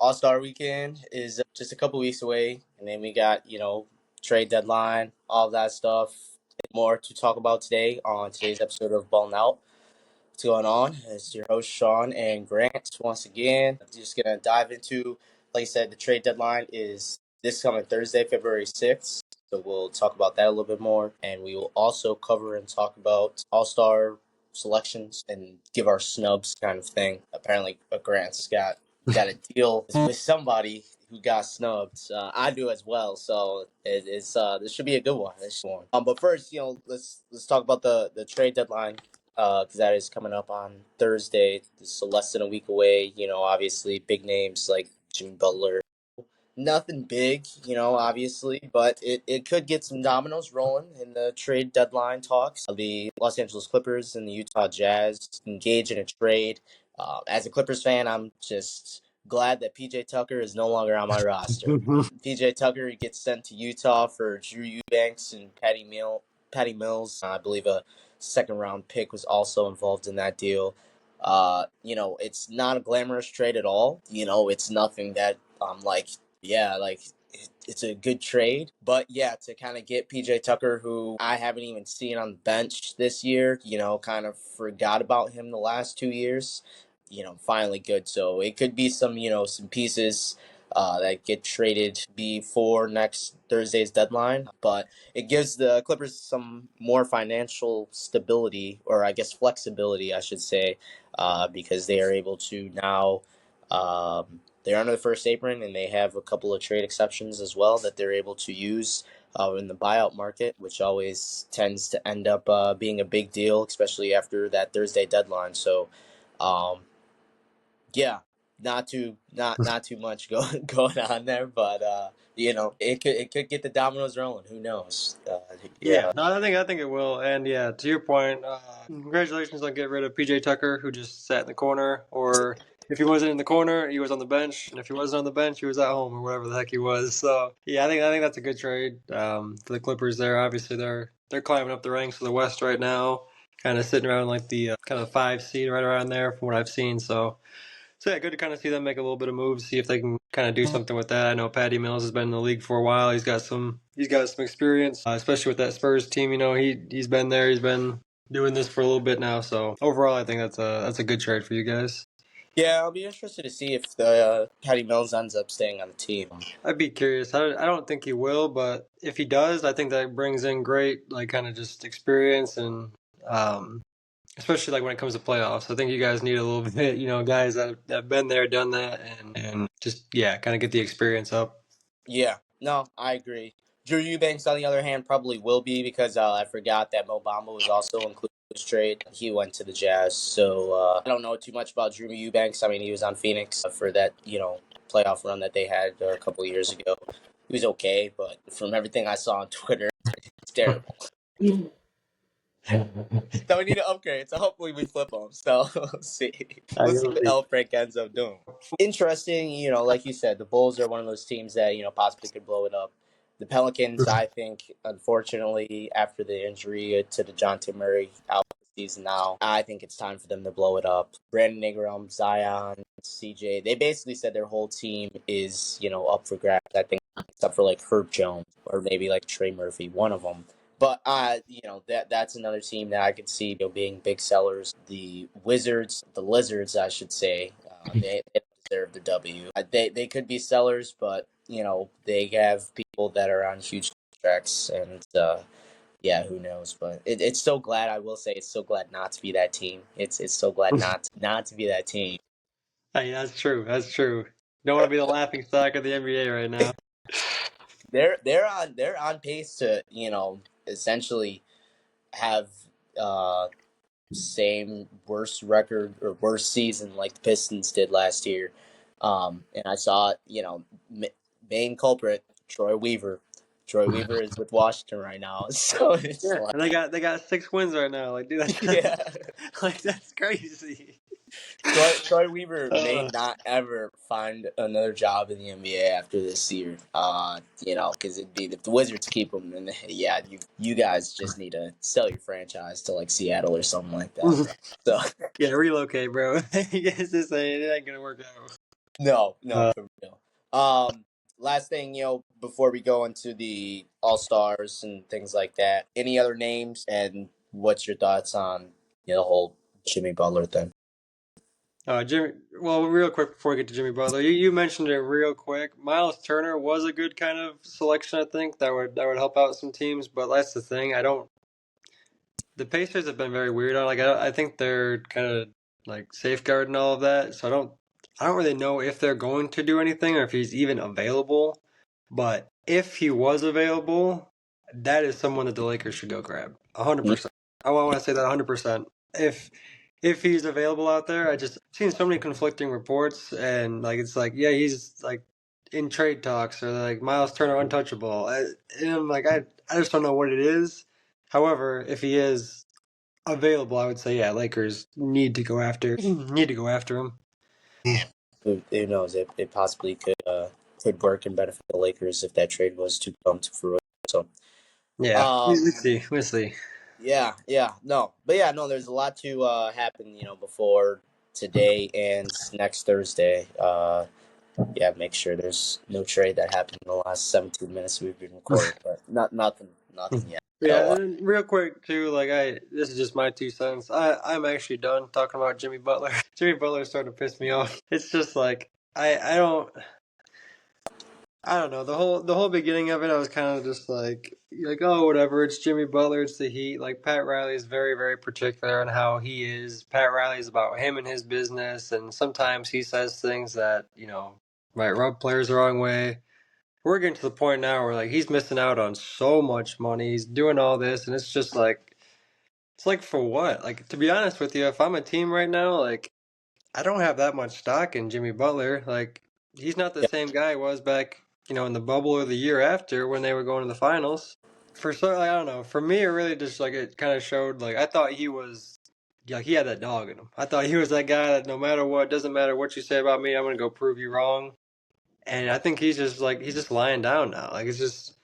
All-Star Weekend is just a couple weeks away, and then we got trade deadline, all that stuff, and more to talk about today on today's episode of Ballin' Out. What's going on? It's your host Shawn and Grant once again. I'm just gonna dive into, like I said, the trade deadline is this coming Thursday, February 6th. So we'll talk about that a little bit more, and we will also cover and talk about All-Star selections and give our snubs kind of thing. Apparently, Grant's got a deal with somebody who got snubbed. I do as well, so it's this should be a good one. But first, let's talk about the trade deadline because that is coming up on Thursday. So less than a week away. Obviously big names like Jimmy Butler. Nothing big, obviously, but it could get some dominoes rolling in the trade deadline talks. The Los Angeles Clippers and the Utah Jazz engage in a trade. As a Clippers fan, I'm just glad that PJ Tucker is no longer on my roster. PJ Tucker gets sent to Utah for Drew Eubanks and Patty Mills. I believe a second-round pick was also involved in that deal. It's not a glamorous trade at all. It's nothing that I'm like, yeah, like it's a good trade. But yeah, to kind of get PJ Tucker, who I haven't even seen on the bench this year, kind of forgot about him the last 2 years, finally good. So it could be some pieces that get traded before next Thursday's deadline. But it gives the Clippers some more financial stability, or I guess flexibility, I should say, because they are able to now they're under the first apron, and they have a couple of trade exceptions as well that they're able to use in the buyout market, which always tends to end up being a big deal, especially after that Thursday deadline. So, yeah, not too much going on there, but it could get the dominoes rolling. Who knows? Yeah, no, I think it will. And yeah, to your point, congratulations on getting rid of PJ Tucker, who just sat in the corner, or if he wasn't in the corner, he was on the bench, and if he wasn't on the bench, he was at home or whatever the heck he was. So yeah, I think that's a good trade for the Clippers. There, obviously, they're climbing up the ranks of the West right now, kind of sitting around like the kind of 5 seed right around there from what I've seen. So yeah, good to kind of see them make a little bit of moves, see if they can kind of do something with that. I know Patty Mills has been in the league for a while. He's got some experience, especially with that Spurs team. He's been there. He's been doing this for a little bit now. So overall, I think that's a good trade for you guys. Yeah, I'll be interested to see if the Patty Mills ends up staying on the team. I'd be curious. I don't think he will, but if he does, I think that brings in great, like, kind of just experience and especially like when it comes to playoffs. I think you guys need a little bit, guys that have been there, done that, and just kind of get the experience up. Yeah, no, I agree. Drew Eubanks, on the other hand, probably will be because I forgot that Mo Bamba was also included in this trade. He went to the Jazz, so I don't know too much about Drew Eubanks. I mean, he was on Phoenix for that playoff run that they had a couple of years ago. He was okay, but from everything I saw on Twitter, it's terrible. So we need to upgrade. So hopefully we flip them. So we'll see. We'll see what El Frank ends up doing. Interesting, like you said, the Bulls are one of those teams that, possibly could blow it up. The Pelicans, I think, unfortunately, after the injury to DeJounte Murray out for the season now, I think it's time for them to blow it up. Brandon Ingram, Zion, CJ, they basically said their whole team is, up for grabs, I think, except for like Herb Jones or maybe like Trey Murphy, one of them. But that's another team that I could see being big sellers. The Lizards, I should say, they deserve the W. They could be sellers, but they have people that are on huge contracts, and who knows? But it's so glad. I will say, it's so glad not to be that team. It's so glad not to be that team. Hey, that's true. That's true. Don't want to be the laughing stock of the NBA right now. They're on pace to essentially have same worst record or worst season like the Pistons did last year. And I saw main culprit Troy Weaver. Troy Weaver is with Washington right now, so it's and they got 6 wins right now. Like, dude, that's crazy. Troy Weaver may not ever find another job in the NBA after this year. Because it'd be if the Wizards keep him, then you guys just need to sell your franchise to like Seattle or something like that. So relocate, bro. You guys just saying it ain't gonna work out. No, for Last thing, before we go into the All Stars and things like that, any other names, and what's your thoughts on the whole Jimmy Butler thing? Jimmy. Well, real quick before we get to Jimmy Butler, you mentioned it real quick. Miles Turner was a good kind of selection, I think that would help out some teams. But that's the thing. I don't. The Pacers have been very weird on. Like I think they're kind of like safeguarding all of that. So I don't really know if they're going to do anything or if he's even available. But if he was available, that is someone that the Lakers should go grab. 100%. I want to say that 100%. If he's available out there, I just seen so many conflicting reports and like it's like yeah he's like in trade talks or like Miles Turner untouchable. And I'm like I just don't know what it is. However, if he is available, I would say yeah Lakers need to go after him. Who knows? It possibly could work and benefit the Lakers if that trade was to come to fruition. So, Yeah, um, we'll see. yeah, no, but yeah, no. There's a lot to happen, before today and next Thursday. Yeah, make sure there's no trade that happened in the last 17 minutes we've been recording, but nothing yet. Yeah, So, and real quick too, like this is just my 2 cents. I'm actually done talking about Jimmy Butler. Jimmy Butler's starting to piss me off. It's just like I don't know the whole beginning of it. I was kind of just like oh whatever. It's Jimmy Butler. It's the Heat. Like Pat Riley is very very particular on how he is. Pat Riley is about him and his business, and sometimes he says things that might rub players the wrong way. We're getting to the point now where like he's missing out on so much money. He's doing all this, and it's just like it's like for what? Like to be honest with you, if I'm a team right now, like I don't have that much stock in Jimmy Butler. Like he's not the yeah, same guy he was back, in the bubble or the year after when they were going to the finals. For so like, I don't know. For me, it really just like it kind of showed like I thought he was like he had that dog in him. I thought he was that guy that no matter what, doesn't matter what you say about me, I'm gonna go prove you wrong. And I think he's just lying down now. Like it's just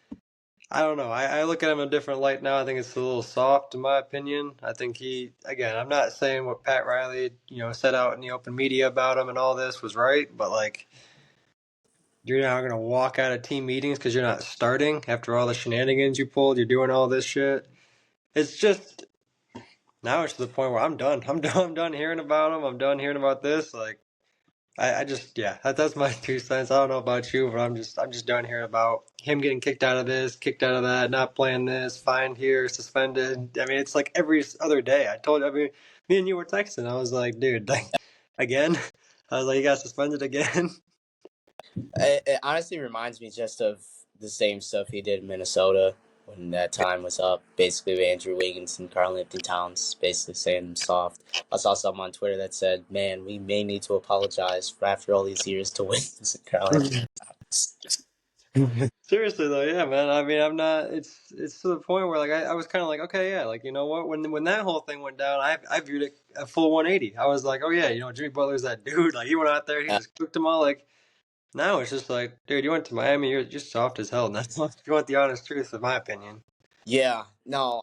I don't know. I look at him in a different light now. I think it's a little soft, in my opinion. I think again, I'm not saying what Pat Riley, said out in the open media about him and all this was right, but like, you're not going to walk out of team meetings because you're not starting after all the shenanigans you pulled. You're doing all this shit. It's just, now it's to the point where I'm done. I'm done. I'm done hearing about him. I'm done hearing about this. Like, I just yeah, that's my 2 cents. I don't know about you, but I'm just done hearing about him getting kicked out of this, kicked out of that, not playing this, fined here, suspended. I mean, it's like every other day. I mean, me and you were texting. I was like, dude, like again. I was like, you got suspended again. it honestly reminds me just of the same stuff he did in Minnesota when that time was up. Basically, with Andrew Wiggins and Karl Anthony Towns, basically saying I'm soft. I saw something on Twitter that said, "Man, we may need to apologize for after all these years to Wiggins and Karl Anthony Towns." Seriously though, yeah, man. I mean, I'm not. It's to the point where like I was kind of like, okay, yeah, like you know what? When that whole thing went down, I viewed it a full 180. I was like, oh yeah, Jimmy Butler's that dude. Like he went out there, he Yeah, just cooked them all. Like now it's just like, dude, you went to Miami, you're just soft as hell. That's if you want the honest truth, in my opinion. yeah, no,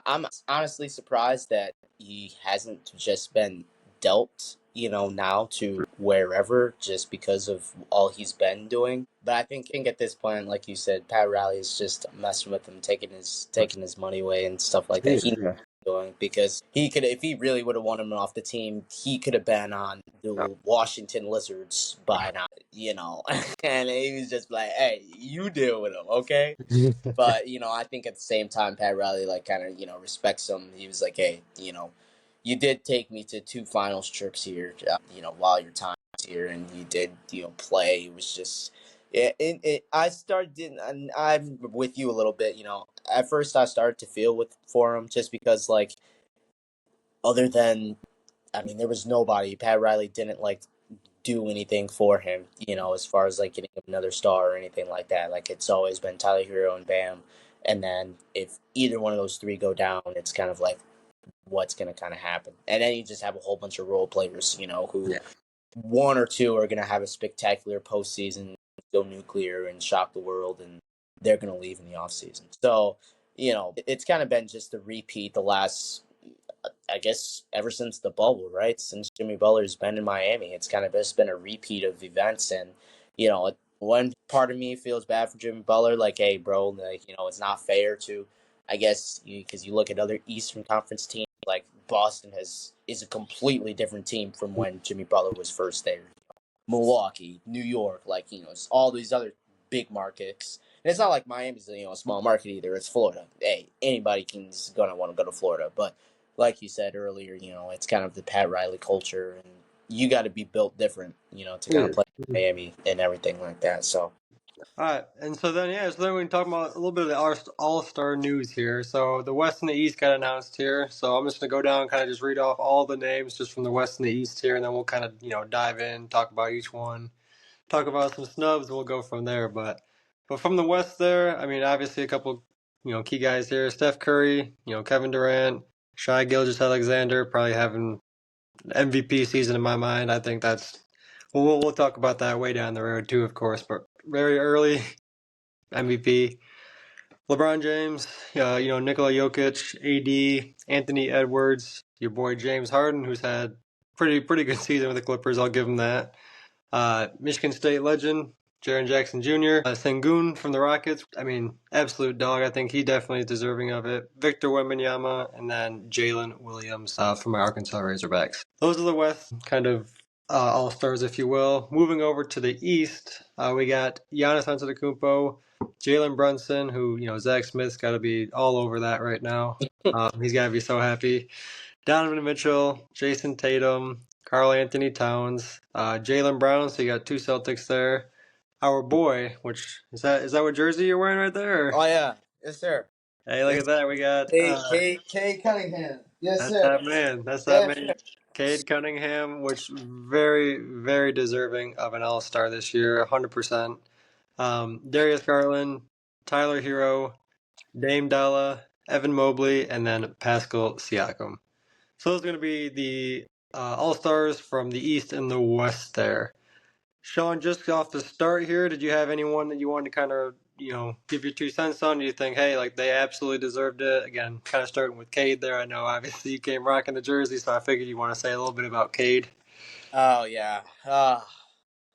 I'm honestly surprised that he hasn't just been dealt, now to wherever just because of all he's been doing. But I think at this point, like you said, Pat Riley is just messing with him, taking his money away and stuff like that. He Yeah. doing because he could, if he really would have wanted him off the team, he could have been on the Washington Lizards by now, and he was just like, "Hey, you deal with him, okay?" But I think at the same time, Pat Riley like kind of respects him. He was like, "Hey, you did take me to two finals trips here, while your time was here, and you did play. It was just." I started, and I'm with you a little bit. At first I started to feel for him just because, like, other than, I mean, there was nobody. Pat Riley didn't like do anything for him, as far as like getting another star or anything like that. Like it's always been Tyler Hero and Bam. And then if either one of those three go down, it's kind of like what's gonna kind of happen. And then you just have a whole bunch of role players, who Yeah. one or two are gonna have a spectacular postseason, go nuclear and shock the world, and they're gonna leave in the offseason. So, it's kind of been just a repeat the last, I guess, ever since the bubble, right? Since Jimmy Butler's been in Miami, it's kind of just been a repeat of events. And, One part of me feels bad for Jimmy Butler, like, hey, bro, like, it's not fair to, I guess, because you look at other Eastern Conference teams, like Boston is a completely different team from when Jimmy Butler was first there. Milwaukee, New York, like, it's all these other big markets. And it's not like Miami's, a small market either. It's Florida. Hey, anybody is going to want to go to Florida. But like you said earlier, it's kind of the Pat Riley culture. And you got to be built different, to kind of Yeah. play in Miami and everything like that. So, All right, and so then we can talk about a little bit of the All-Star news here. So the West and the East got announced here. So I'm just gonna go down, and kind of just read off all the names just from the West and the East here, and then we'll kind of dive in, talk about each one, talk about some snubs, and we'll go from there. But from the West there, I mean, obviously a couple key guys here: Steph Curry, Kevin Durant, Shai Gilgeous-Alexander, probably having an MVP season in my mind. I think that's we'll talk about that way down the road too, of course, but very early. MVP. LeBron James, Nikola Jokic, AD, Anthony Edwards, your boy James Harden, who's had pretty good season with the Clippers. I'll give him that. Michigan State legend Jaren Jackson Jr., Sengun from the Rockets. I mean, absolute dog. I think he definitely is deserving of it. Victor Wembanyama, and then Jalen Williams from my Arkansas Razorbacks. Those are the West kind of all stars, if you will. Moving over to the East, we got Giannis Antetokounmpo, Jalen Brunson, who Zach Smith's got to be all over that right now. He's got to be so happy. Donovan Mitchell, Jason Tatum, Karl Anthony Towns, Jaylen Brown. So you got two Celtics there. Our boy, which is that what jersey you're wearing right there? Or? oh, yeah. Yes, sir. Hey, look Yes, at that. We got Cade Cunningham. Yes, that's sir. that man. That's that Yes, man. sir. Cade Cunningham, which very very deserving of an All Star this year, 100%. Darius Garland, Tyler Hero, Dame Dalla, Evan Mobley, and then Pascal Siakam. So those are going to be the All Stars from the East and the West there. Shawn, just off the start here, did you have anyone that you wanted to kind of, give your 2 cents on? Do you think, hey, like they absolutely deserved it? Again, kind of starting with Cade there. I know obviously you came rocking the jersey, so I figured you want to say a little bit about Cade. Oh, yeah.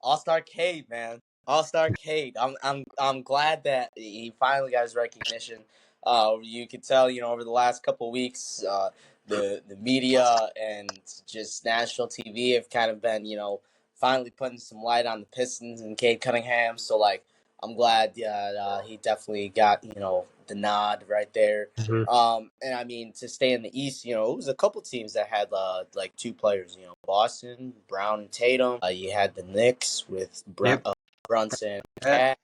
All Star Cade, man. All Star Cade. I'm glad that he finally got his recognition. You could tell, over the last couple of weeks, the media and just national TV have kind of been, finally putting some light on the Pistons and Cade Cunningham. So like, I'm glad he definitely got the nod right there. Mm-hmm. And I mean, to stay in the East, it was a couple teams that had like two players, Boston, Brown and Tatum. You had the Knicks with Yep. Brunson, Yeah.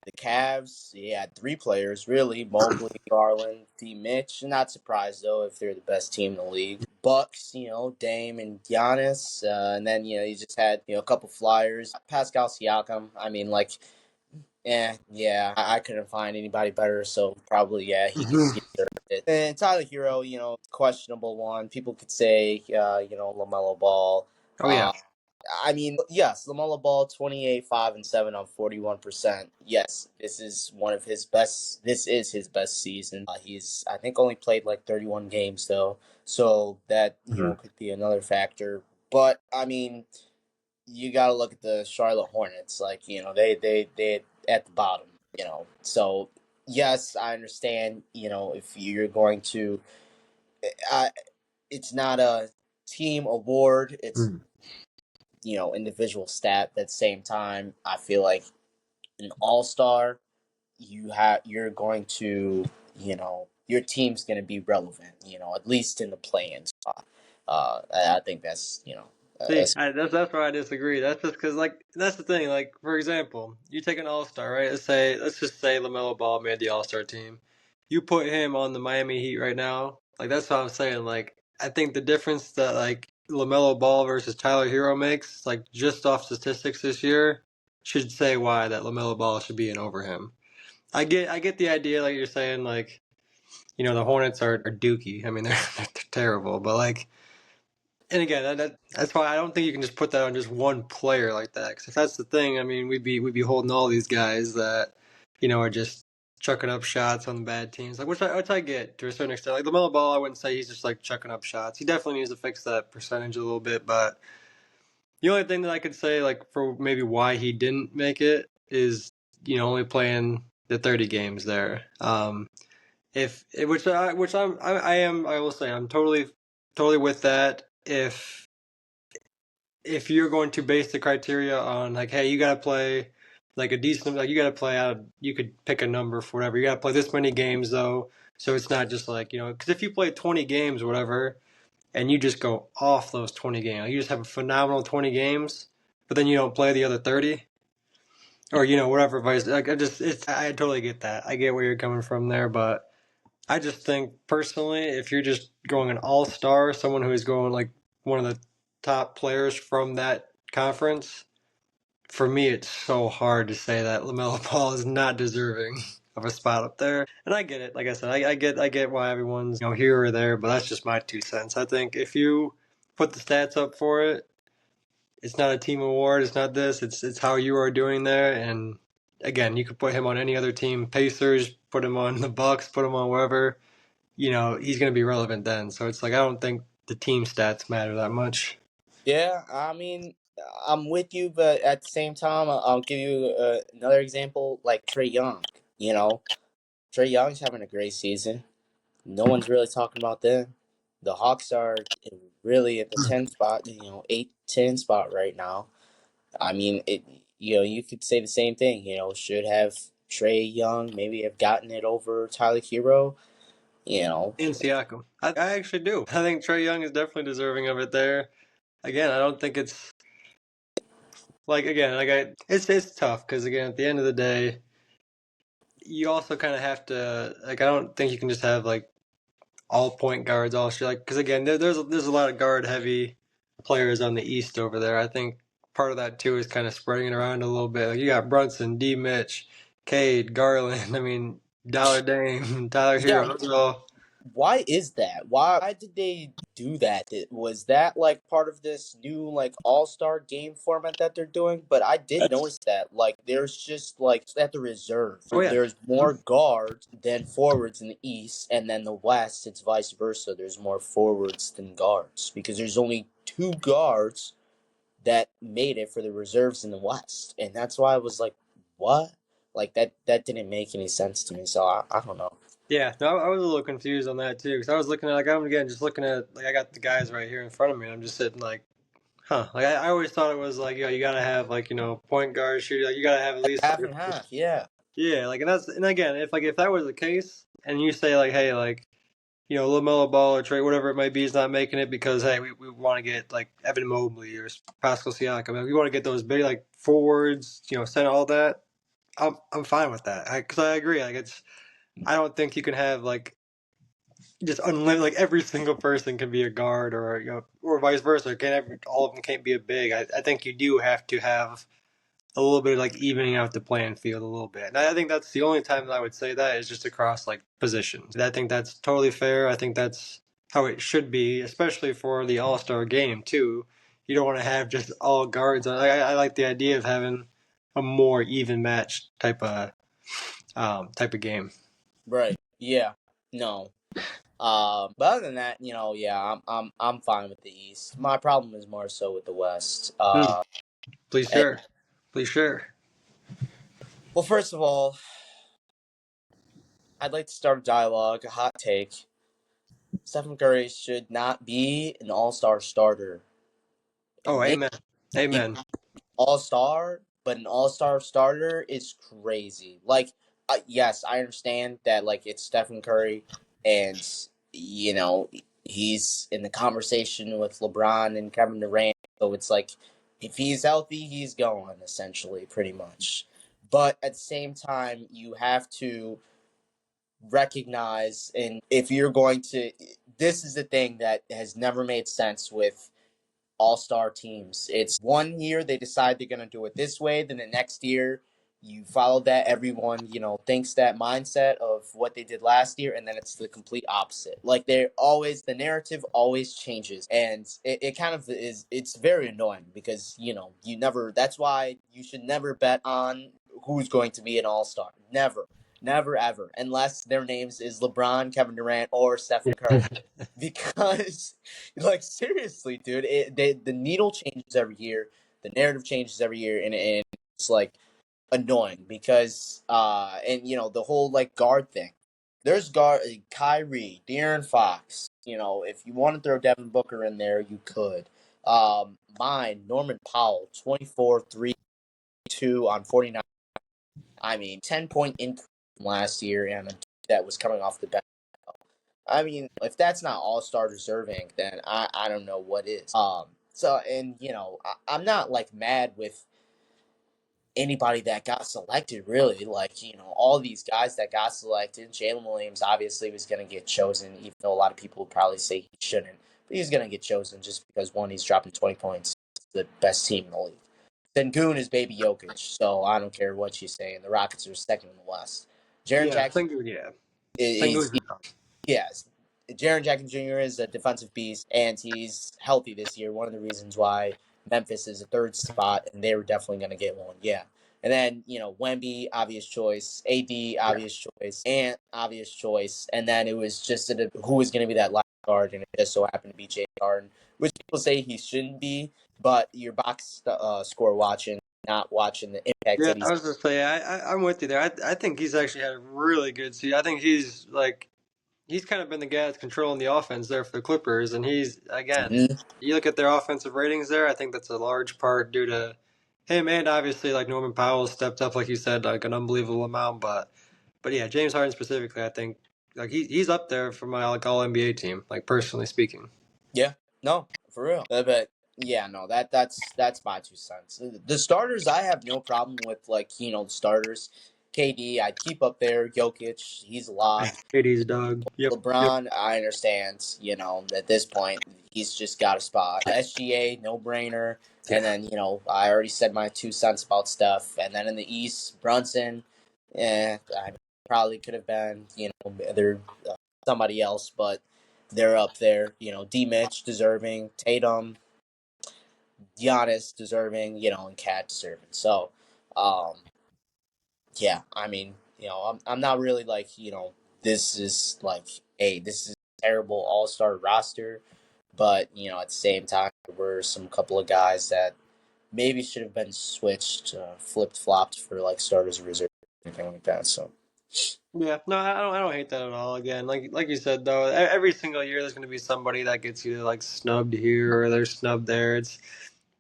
the Cavs. You had three players, really: Mobley, Garland, D. Mitch. Not surprised though if they're the best team in the league. Bucks, Dame and Giannis, and then you just had a couple flyers, Pascal Siakam. I mean, like, yeah, I couldn't find anybody better, so probably Mm-hmm. he deserved it. And Tyler Hero, questionable one. People could say, LaMelo Ball. Oh yeah. I mean, yes, LaMelo Ball, 28, 5 and 7 on 41%. Yes, this is one of his best. This is his best season. He's, I think, only played like 31 games though, so that Mm-hmm. could be another factor. But I mean, you got to look at the Charlotte Hornets. Like, they at the bottom. So yes, I understand. If you're going to, uh, it's not a team award. It's individual stat. At the same time, I feel like an all-star, you're going to, your team's going to be relevant, at least in the play-in spot. I think that's, See, that's where I disagree. That's just because, like, that's the thing. Like, for example, you take an All Star, right? Let's just say Lamelo Ball made the All Star team. You put him on the Miami Heat right now. Like, that's what I'm saying. Like, I think the difference that like Lamelo Ball versus Tyler Hero makes, like, just off statistics this year, should say why that Lamelo Ball should be in over him. I get the idea, like you're saying, like, the Hornets are dookie. I mean, they're terrible, but like. And again, that's why I don't think you can just put that on just one player like that. Because if that's the thing, I mean, we'd be holding all these guys that are just chucking up shots on the bad teams. Like which I get to a certain extent. Like LaMelo Ball, I wouldn't say he's just like chucking up shots. He definitely needs to fix that percentage a little bit. But the only thing that I could say, like for maybe why he didn't make it, is only playing the 30 games there. If I will say I'm totally with that. If you're going to base the criteria on like, hey, you got to play like a decent, like you got to play out, you could pick a number for whatever. You got to play this many games though, so it's not just like because if you play 20 games, or whatever, and you just go off those 20 games, like you just have a phenomenal 20 games, but then you don't play the other 30, or whatever. Vice, like I totally get that. I get where you're coming from there, but I just think personally, if you're just going an all star, someone who is going like one of the top players from that conference, for me, it's so hard to say that LaMelo Ball is not deserving of a spot up there. And I get it. Like I said, I get why everyone's here or there, but that's just my 2 cents. I think if you put the stats up for it, it's not a team award. It's not this. It's how you are doing there. And again, you could put him on any other team, Pacers, put him on the Bucks, put him on wherever. He's going to be relevant then. So it's like I don't think the team stats matter that much. Yeah, I mean, I'm with you, but at the same time, I'll give you another example, like Trey Young. You know, Trey Young's having a great season. No one's really talking about them. The Hawks are really at the 10 spot, 8, 10 spot right now. I mean, you could say the same thing. Should have Trey Young maybe have gotten it over Tyler Hero. You know, And Siakam. I actually do. I think Trey Young is definitely deserving of it there. Again, I don't think it's it's tough because again, at the end of the day, you also kind of have to like. I don't think you can just have like all point guards, all shit. Like because again, there's a lot of guard heavy players on the East over there. I think part of that too is kind of spreading it around a little bit. Like you got Brunson, D. Mitch, Cade, Garland. I mean, Dollar Dame, Tyler yeah. Hero. Those are all. Why is that? Why did they do that? Was that like part of this new like all-star game format that they're doing? But I did notice that like there's just like at the reserve, Oh yeah. there's more guards than forwards in the East, and then the West it's vice versa. There's more forwards than guards because there's only two guards that made it for the reserves in the West, and that's why I was like, what? Like that didn't make any sense to me. So I don't know. Yeah, no, I was a little confused on that too because I was looking at like I'm again just looking at like I got the guys right here in front of me. And I'm just sitting like, huh? Like I always thought it was like you gotta have like point guard shooter. Like you gotta have at least Half and half, yeah. yeah. Like and again if that was the case and you say like hey like LaMelo Ball or Trey whatever it might be is not making it because hey we want to get like Evan Mobley or Pascal Siakam. I mean, we want to get those big like forwards center all that. I'm fine with that because I agree like it's. I don't think you can have like just unlimited. Like every single person can be a guard, or or vice versa. All of them can't be a big. I think you do have to have a little bit of like evening out the playing field a little bit. And I think that's the only time that I would say that is just across like positions. I think that's totally fair. I think that's how it should be, especially for the All Star game too. You don't want to have just all guards. I like the idea of having a more even match type of game. Right. Yeah. No. But other than that, yeah, I'm fine with the East. My problem is more so with the West. Hmm. Please And, share. Please share. well, first of all, I'd like to start a dialogue, a hot take. Stephen Curry should not be an All-Star starter. Oh, Maybe amen. Amen. All-Star, but an All-Star starter is crazy. Like, yes, I understand that like it's Stephen Curry, and he's in the conversation with LeBron and Kevin Durant. So it's like if he's healthy, he's going essentially, pretty much. But at the same time, you have to recognize, and if you're going to, this is the thing that has never made sense with all-star teams. It's one year they decide they're going to do it this way, then the next year you follow that, everyone thinks that mindset of what they did last year, and then it's the complete opposite. Like they're always, the narrative always changes, and it kind of is, it's very annoying because you never, that's why you should never bet on who's going to be an all-star. Never ever, unless their names is LeBron, Kevin Durant, or Stephen Curry. Because like seriously, dude, the needle changes every year, the narrative changes every year, and it's like annoying because and the whole like guard thing. There's guard Kyrie, De'Aaron Fox. If you want to throw Devin Booker in there, you could. Mine, Norman Powell, 24, 3, 2 on 49. I mean, 10-point increase from last year, and that was coming off the bench. I mean, if that's not all star deserving, then I don't know what is. So and I'm not like mad with anybody that got selected, really. Like, all these guys that got selected. Jalen Williams obviously was going to get chosen, even though a lot of people would probably say he shouldn't. But he's going to get chosen just because, one, he's dropping 20 points, the best team in the league. Sengun is baby Jokic, so I don't care what you say. And the Rockets are second in the West. Jaren Yeah, Jackson Sengun, yeah. is, Sengun's been tough. yes. Jaren Jackson Jr. is a defensive beast, and he's healthy this year. One of the reasons why Memphis is a third spot, and they were definitely going to get one. Yeah. And then, Wemby, obvious choice. AD, Yeah. obvious choice. Ant, obvious choice. And then it was just who was going to be that last guard, and it just so happened to be Jay Harden, which people say he shouldn't be, but your box score watching, not watching the impact Yeah, that I he's. was just say I'm with you there. I think he's actually had a really good season. I think he's kind of been the guy that's controlling the offense there for the Clippers, and he's again. Mhm. You look at their offensive ratings there. I think that's a large part due to him, and obviously like Norman Powell stepped up, like you said, like an unbelievable amount. But yeah, James Harden specifically, I think like he's up there for my like all NBA team, like personally speaking. Yeah, no, for real. But yeah, no, that's my 2 cents. The starters, I have no problem with, like, the starters. KD, I'd keep up there. Jokic, he's locked. KD's dog. Yep. Yep. LeBron, I understand. At this point, he's just got a spot. SGA, no brainer. And Yeah. then I already said my 2 cents about Steph. And then in the East, Brunson, I probably could have been either somebody else, but they're up there. D Mitch deserving, Tatum, Giannis deserving, and Cat deserving. So, um, yeah, I mean, I'm not really like, this is like, hey, this is a terrible all star roster. But, at the same time, there were some couple of guys that maybe should have been switched, flipped flopped for like starters or reserve, anything like that. So, Yeah, no, I don't hate that at all. Again, like you said though, every single year there's going to be somebody that gets either like snubbed here or they're snubbed there.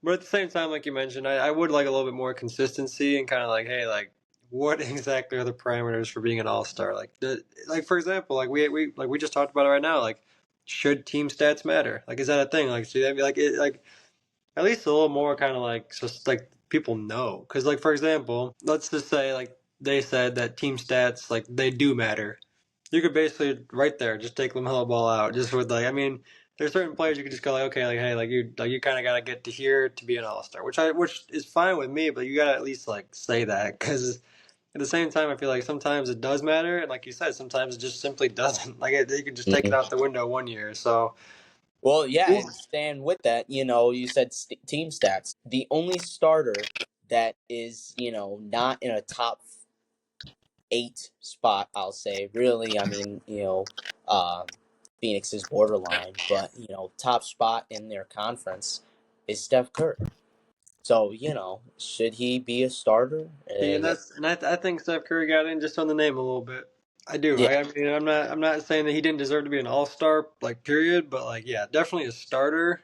But at the same time, like you mentioned, I would like a little bit more consistency and kind of like, hey, like what exactly are the parameters for being an all star? Like for example, like we just talked about it right now. Like, should team stats matter? Like, is that a thing? Like, should that be like at least a little more kind of like just like people know? Because like for example, let's just say like they said that team stats like they do matter. You could basically right there just take LaMelo Ball out just with like I mean there's certain players you could just go like okay like hey like you kind of got to get to here to be an all star which is fine with me but you got to at least like say that because at the same time I feel like sometimes it does matter and like you said sometimes it just simply doesn't you could just take it mhm. out the window one year so Well, yeah, and staying with that, you said team stats. The only starter that is, not in a top 8 spot, I'll say. Really, I mean, uh, Phoenix is borderline, but top spot in their conference is Steph Curry. So, should he be a starter? see and Yeah, I think Steph Curry got in just on the name a little bit. I do. yeah, I mean, I'm not saying that he didn't deserve to be an all star, like period, but like, yeah, definitely a starter.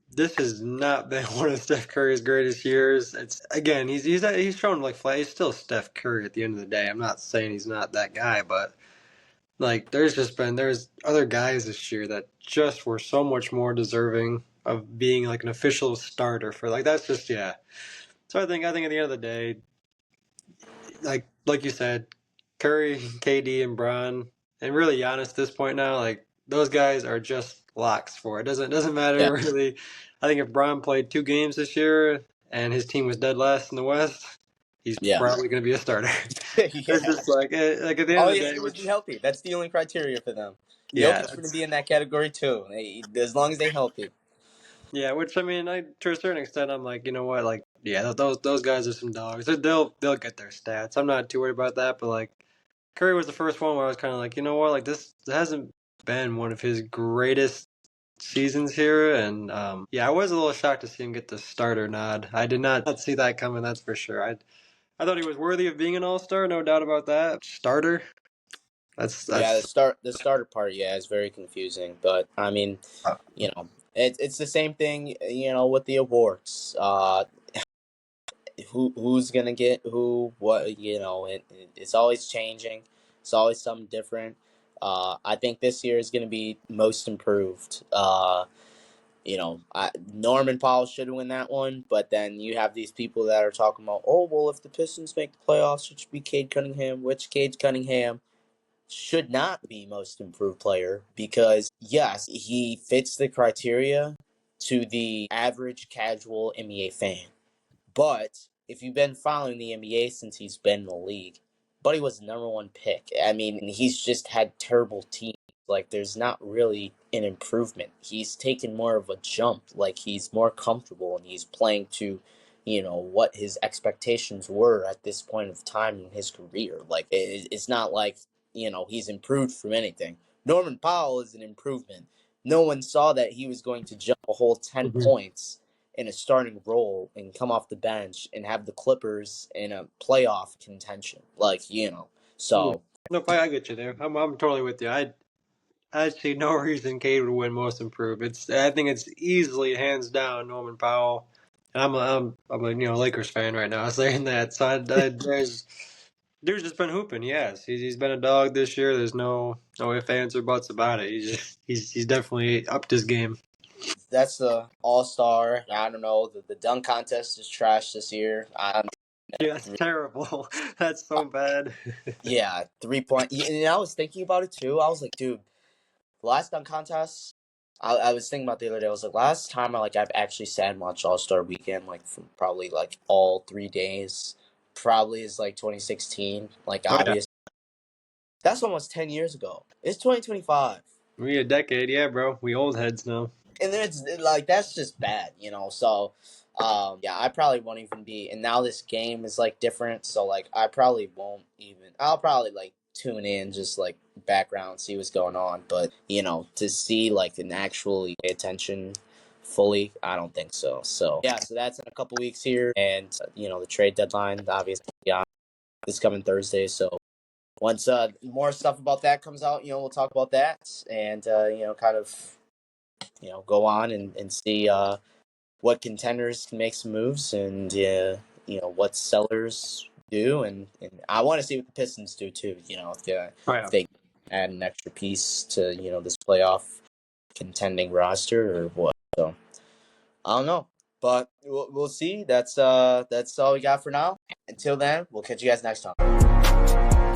This has not been one of Steph Curry's greatest years. It's again, he's shown like flat. He's still Steph Curry at the end of the day. I'm not saying he's not that guy, but like, there's other guys this year that just were so much more deserving of being like an official starter for like that's just yeah. So I think at the end of the day, like you said, Curry, KD, and Bron, and really Giannis at this point now, like those guys are just locks for it. Doesn't yeah, matter really. I think if Bron played 2 games this year and his team was dead last in the West, he's yeah, probably going to be a starter. It's yeah. just like at the end All of he the has to day, do is be which healthy. That's the only criteria for them. yeah, Jokic's going to be in that category too, as long as they healthy. yeah, which I mean, I to a certain extent, I'm like, you know what, like yeah, those guys are some dogs. They'll get their stats. I'm not too worried about that, but like Curry was the first one where I was kind of like, you know what, like this hasn't been one of his greatest seasons here, and yeah, I was a little shocked to see him get the starter nod. I did not see that coming, that's for sure. I thought he was worthy of being an all-star, no doubt about that. Starter. Yeah, That's the starter part, yeah, is very confusing. But I mean, you know, it's the same thing, with the awards. Who's gonna get who, what, it's always changing. It's always something different. I think this year is gonna be most improved. Norman Powell should win that one, but then you have these people that are talking about, oh well, if the Pistons make the playoffs, it should be Cade Cunningham. Which Cade Cunningham should not be most improved player because yes, he fits the criteria to the average casual NBA fan. But if you've been following the NBA since he's been in the league, Buddy was the number one pick. I mean, he's just had terrible teams. Like, there's not really an improvement. He's taken more of a jump. Like, he's more comfortable and he's playing to, what his expectations were at this point of time in his career. Like, it's not like, he's improved from anything. Norman Powell is an improvement. No one saw that he was going to jump a whole 10 Mhm. points in a starting role and come off the bench and have the Clippers in a playoff contention. So Nope, I get you there. I'm totally with you. I see no reason Cade would win Most Improved. I think it's easily hands down Norman Powell, and I'm a Lakers fan right now saying that. So there's just been hooping. Yes, he's been a dog this year. There's no ifs ands or buts about it. He's definitely upped his game. that's the All-Star. I don't know. The dunk contest is trash this year. Yeah, that's terrible. That's so bad. Yeah, 3 point. And I was thinking about it too. I was like, dude, the last dunk contest. I was thinking about the other day. I was like, last time I've actually sat and watched All-Star Weekend like for probably like all 3 days. Probably is like 2016. Like Oh yeah, obvious. That's almost 10 years ago. It's 2025. we a decade. Yeah, bro. We old heads now. And then it's like that's just bad. So, yeah, I probably won't even be. And now this game is like different, so like I probably won't even. I'll probably like tune in, just like background, see what's going on. But to see like an actually pay attention fully, I don't think so. So yeah, so that's in a couple weeks here, and the trade deadline obviously this coming Thursday. So once more stuff about that comes out, we'll talk about that and kind of go on and see what contenders can make some moves and what sellers do, and I want to see what the Pistons do too. Oh If yeah. they add an extra piece to this playoff contending roster or what. So I don't know, but we'll see. That's all we got for now. Until then, we'll catch you guys next time.